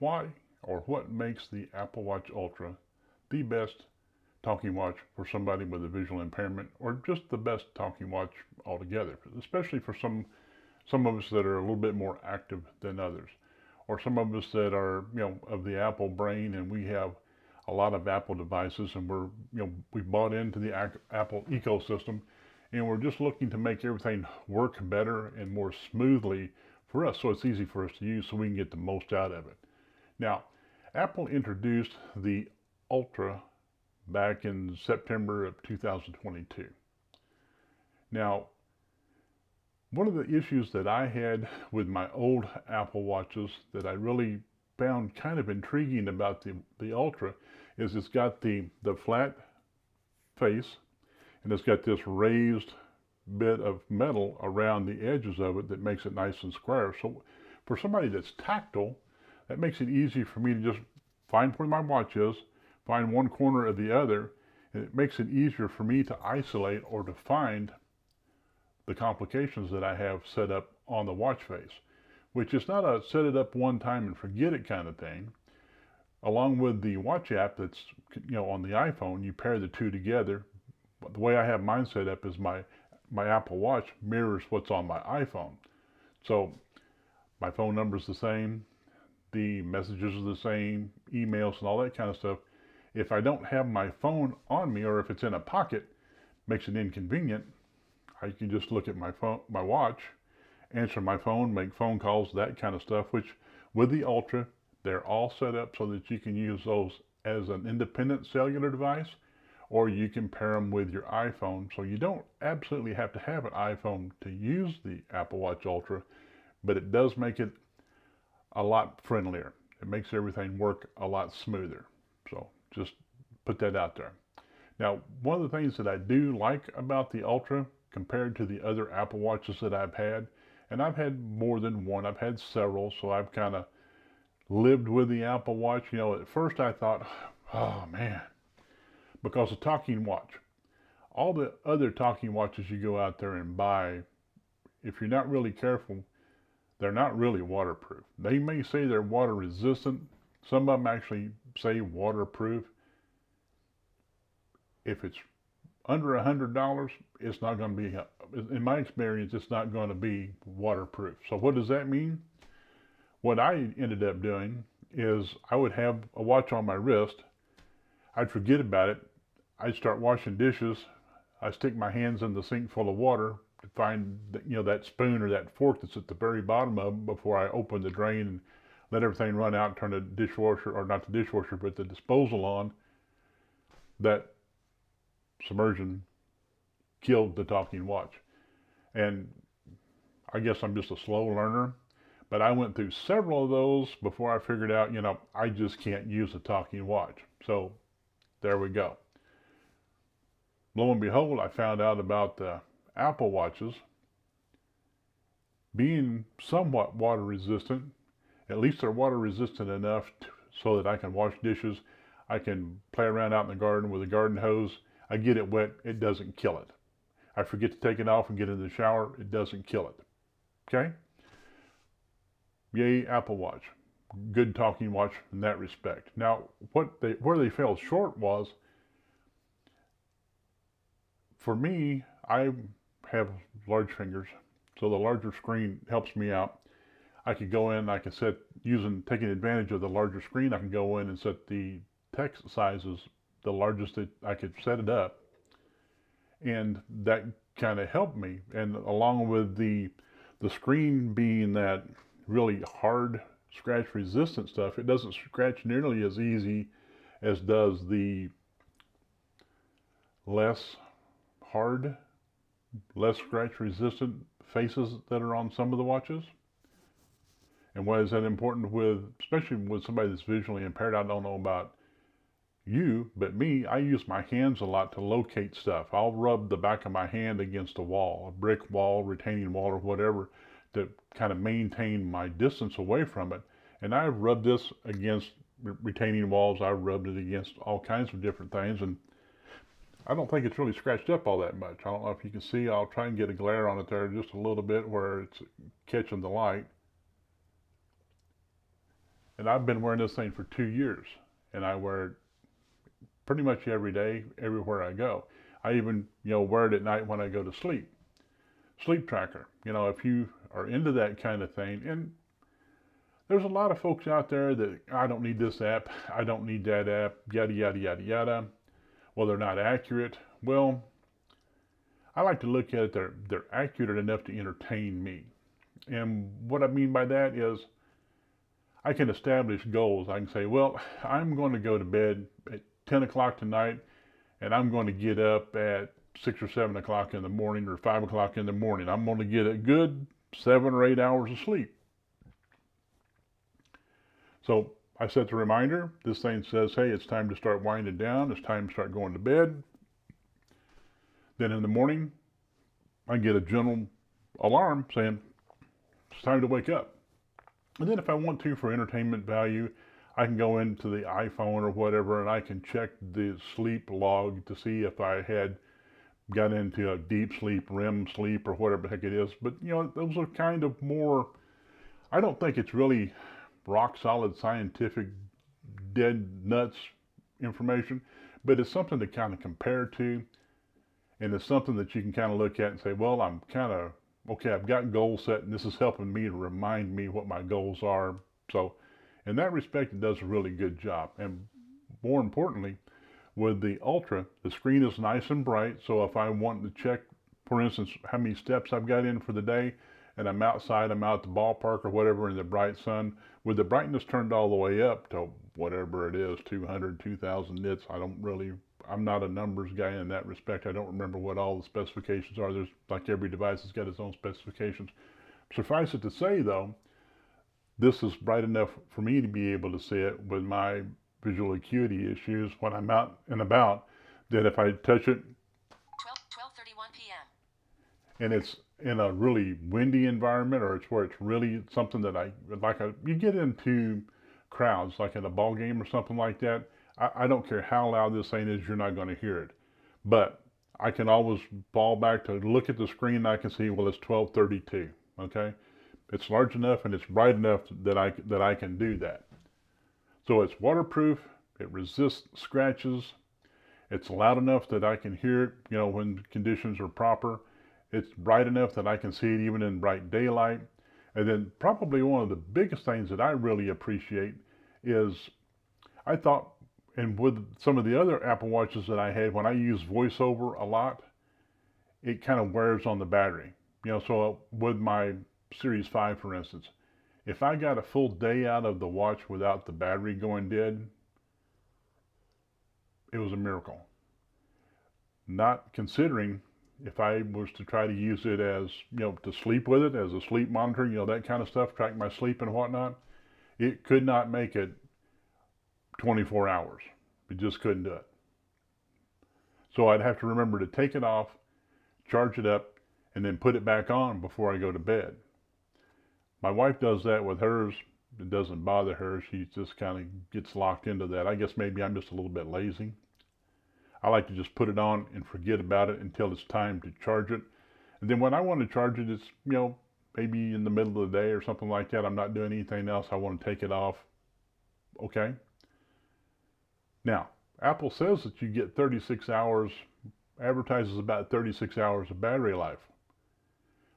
why or what makes the Apple Watch Ultra the best talking watch for somebody with a visual impairment, or just the best talking watch altogether, especially for some of us that are a little bit more active than others, or some of us that are, of the Apple brain, and we have a lot of Apple devices, and we bought into the Apple ecosystem, and we're just looking to make everything work better and more smoothly for us, so it's easy for us to use, so we can get the most out of it. Now, Apple introduced the Ultra back in September of 2022. Now, one of the issues that I had with my old Apple Watches that I really found kind of intriguing about the Ultra is it's got the flat face, and it's got this raised bit of metal around the edges of it that makes it nice and square. So for somebody that's tactile, that makes it easy for me to just find where my watch is, find one corner or the other, and it makes it easier for me to isolate or to find the complications that I have set up on the watch face, which is not a set it up one time and forget it kind of thing. Along with the watch app that's on the iPhone, you pair the two together. But the way I have mine set up is my Apple Watch mirrors what's on my iPhone. So my phone number is the same, the messages are the same, emails and all that kind of stuff. If I don't have my phone on me, or if it's in a pocket, makes it inconvenient, I can just look at my watch, answer my phone, make phone calls, that kind of stuff, which with the Ultra, they're all set up so that you can use those as an independent cellular device, or you can pair them with your iPhone. So you don't absolutely have to have an iPhone to use the Apple Watch Ultra, but it does make it a lot friendlier. It makes everything work a lot smoother. So just put that out there. Now, one of the things that I do like about the Ultra compared to the other Apple Watches that I've had, and I've had more than one, I've had several, so I've kind of lived with the Apple Watch. At first I thought, oh man, because a talking watch, all the other talking watches you go out there and buy, if you're not really careful, they're not really waterproof. They may say they're water resistant. Some of them actually say waterproof. If it's under $100, it's not going to be, in my experience, it's not going to be waterproof. So what does that mean? What I ended up doing is I would have a watch on my wrist. I'd forget about it. I'd start washing dishes. I stick my hands in the sink full of water to find that spoon or that fork that's at the very bottom of them before I open the drain and let everything run out and turn the dishwasher, or not the dishwasher, but the disposal on. That submersion killed the talking watch. And I guess I'm just a slow learner, but I went through several of those before I figured out, I just can't use a talking watch. So there we go. Lo and behold, I found out about the Apple Watches being somewhat water resistant. At least they're water resistant enough so that I can wash dishes. I can play around out in the garden with a garden hose. I get it wet, it doesn't kill it. I forget to take it off and get in the shower, it doesn't kill it. Okay? Yay, Apple Watch. Good talking watch in that respect. Now, where they fell short was, for me, I have large fingers, so the larger screen helps me out. I could go in, I could set, taking advantage of the larger screen, I can go in and set the text sizes the largest that I could set it up, and that kind of helped me. And along with the screen being that really hard scratch resistant stuff, it doesn't scratch nearly as easy as does the less hard, less scratch resistant faces that are on some of the watches. And why is that important especially with somebody that's visually impaired? I don't know about you, but me, I use my hands a lot to locate stuff. I'll rub the back of my hand against a wall, a brick wall, retaining wall, or whatever, to kind of maintain my distance away from it. And I've rubbed this against retaining walls. I've rubbed it against all kinds of different things, and I don't think it's really scratched up all that much. I don't know if you can see. I'll try and get a glare on it there just a little bit where it's catching the light. And I've been wearing this thing for 2 years, and I wear it pretty much every day, everywhere I go. I even, wear it at night when I go to sleep. Sleep tracker. If you are into that kind of thing, and there's a lot of folks out there that I don't need this app, I don't need that app, yada yada yada yada. Well, they're not accurate. Well, I like to look at it, they're accurate enough to entertain me. And what I mean by that is I can establish goals. I can say, well, I'm going to go to bed at 10 o'clock tonight, and I'm going to get up at 6 or 7 o'clock in the morning or 5 o'clock in the morning. I'm going to get a good 7 or 8 hours of sleep. So I set the reminder. This thing says, hey, it's time to start winding down. It's time to start going to bed. Then in the morning, I get a gentle alarm saying, it's time to wake up. And then if I want to, for entertainment value, I can go into the iPhone or whatever, and I can check the sleep log to see if I had got into a deep sleep, REM sleep, or whatever the heck it is. But, those are kind of more, I don't think it's really rock solid scientific dead nuts information, but it's something to kind of compare to, and it's something that you can kind of look at and say, well, I'm kind of, okay, I've got goals set, and this is helping me to remind me what my goals are. So in that respect, it does a really good job. And more importantly, with the Ultra, the screen is nice and bright, so if I want to check, for instance, how many steps I've got in for the day, and I'm outside, I'm out at the ballpark or whatever in the bright sun, with the brightness turned all the way up to whatever it is, 200, 2,000 nits, I'm not a numbers guy in that respect. I don't remember what all the specifications are. There's, like, every device has got its own specifications. Suffice it to say, though, this is bright enough for me to be able to see it with my visual acuity issues when I'm out and about, that if I touch it 12:31 p.m. and it's in a really windy environment, or it's where it's really something that you get into crowds, like at a ball game or something like that, I don't care how loud this thing is, you're not going to hear it. But I can always fall back to look at the screen, and I can see, well, it's 12:32, okay? It's large enough and it's bright enough that I can do that. So it's waterproof, it resists scratches, it's loud enough that I can hear it, when conditions are proper. It's bright enough that I can see it even in bright daylight. And then probably one of the biggest things that I really appreciate is, I thought, and with some of the other Apple Watches that I had, when I use VoiceOver a lot, it kind of wears on the battery. So with my Series 5, for instance, if I got a full day out of the watch without the battery going dead, it was a miracle. Not considering if I was to try to use it as, to sleep with it, as a sleep monitor, that kind of stuff, track my sleep and whatnot, it could not make it 24 hours. It just couldn't do it. So I'd have to remember to take it off, charge it up, and then put it back on before I go to bed. My wife does that with hers. It doesn't bother her. She just kind of gets locked into that. I guess maybe I'm just a little bit lazy. I like to just put it on and forget about it until it's time to charge it. And then when I want to charge it, it's, maybe in the middle of the day or something like that. I'm not doing anything else. I want to take it off. Okay. Now, Apple says that you get 36 hours, advertises about 36 hours of battery life.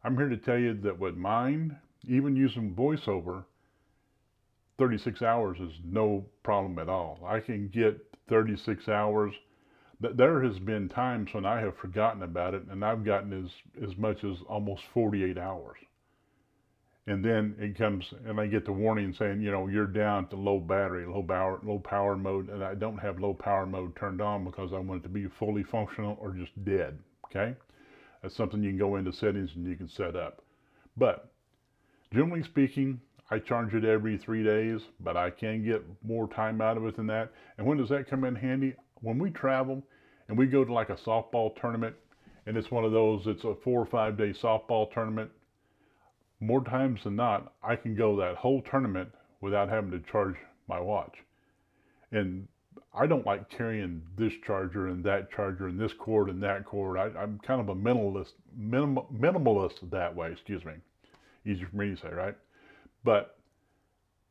I'm here to tell you that with mine, even using VoiceOver, 36 hours is no problem at all. I can get 36 hours. There has been times when I have forgotten about it, and I've gotten as much as almost 48 hours. And then it comes, and I get the warning saying, you're down to low battery, low power mode, and I don't have low power mode turned on because I want it to be fully functional or just dead, okay? That's something you can go into settings and you can set up. But generally speaking, I charge it every 3 days, but I can get more time out of it than that. And when does that come in handy? When we travel and we go to like a softball tournament, and it's one of those, it's a 4 or 5 day softball tournament, more times than not, I can go that whole tournament without having to charge my watch. And I don't like carrying this charger and that charger and this cord and that cord. I'm kind of a minimalist that way, excuse me. Easier for me to say, right? But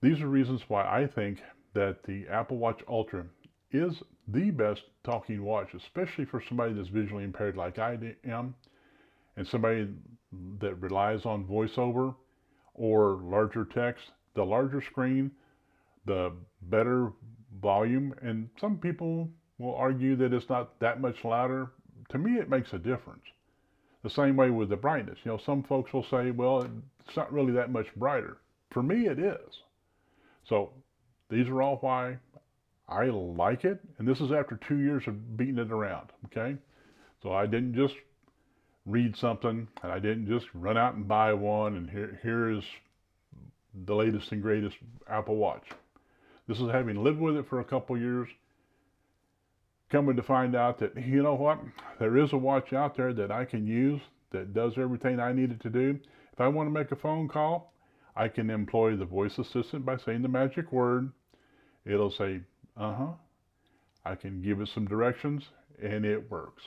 These are reasons why I think that the Apple Watch Ultra is the best talking watch, especially for somebody that's visually impaired like I am, and somebody that relies on voiceover or larger text. The larger screen, the better volume, and some people will argue that it's not that much louder. To me, it makes a difference. The same way with the brightness. Some folks will say, well, it's not really that much brighter. For me, it is. So these are all why I like it. And this is after 2 years of beating it around. Okay. So I didn't just read something and I didn't just run out and buy one and here is the latest and greatest Apple Watch. This is having lived with it for a couple years, coming to find out that, you know what, there is a watch out there that I can use that does everything I need it to do. If I want to make a phone call, I can employ the voice assistant by saying the magic word. It'll say, I can give it some directions, and it works.